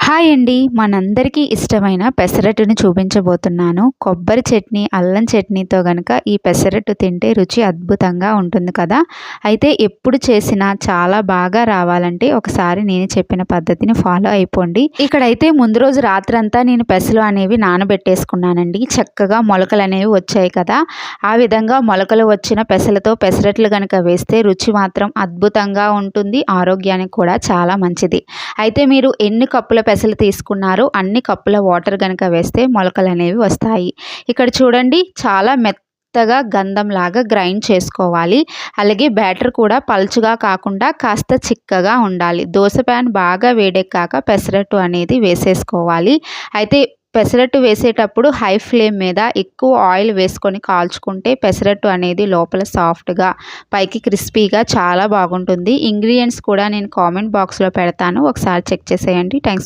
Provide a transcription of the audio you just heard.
Hi అండి. మనందరికీ ఇష్టమైన పెసరట్టుని చూపించబోతున్నాను. కొబ్బరి చట్నీ, అల్లం చట్నీతో గనక ఈ పెసరట్టు తింటే రుచి అద్భుతంగా ఉంటుంది కదా! అయితే ఎప్పుడు చేసినా చాలా బాగా రావాలంటే ఒకసారి నేను చెప్పిన పద్ధతిని ఫాలో అయిపోండి. ఇక్కడైతే ముందు రోజు రాత్రంతా నేను పెసలు అనేవి నానబెట్టేసుకున్నానండి. చక్కగా మొలకలనేవి వచ్చాయి కదా! ఆ విధంగా మొలకలు వచ్చిన పెసలతో పెసరట్లు గనక వేస్తే రుచి మాత్రం అద్భుతంగా ఉంటుంది. ఆరోగ్యానికి కూడా చాలా మంచిది. అయితే మీరు ఎన్ని కప్పుల పెసలు తీసుకున్నారో అన్ని కప్పుల వాటర్ గనక వేస్తే మొలకలు అనేవి వస్తాయి. ఇక్కడ చూడండి, చాలా మెత్తగా గంధంలాగా గ్రైండ్ చేసుకోవాలి. అలాగే బ్యాటర్ కూడా పల్చగా కాకుండా కాస్త చిక్కగా ఉండాలి. దోస ప్యాన్ బాగా వేడెక్కాక పెసరట్టు అనేది వేసేసుకోవాలి. అయితే పెసరట్టు వేసేటప్పుడు హై ఫ్లేమ్ మీద ఎక్కువ ఆయిల్ వేసుకొని కాల్చుకుంటే పెసరట్టు అనేది లోపల సాఫ్ట్గా, పైకి క్రిస్పీగా చాలా బాగుంటుంది. ఇంగ్రీడియంట్స్ కూడా నేను కామెంట్ బాక్స్లో పెడతాను, ఒకసారి చెక్ చేసేయండి. థ్యాంక్స్.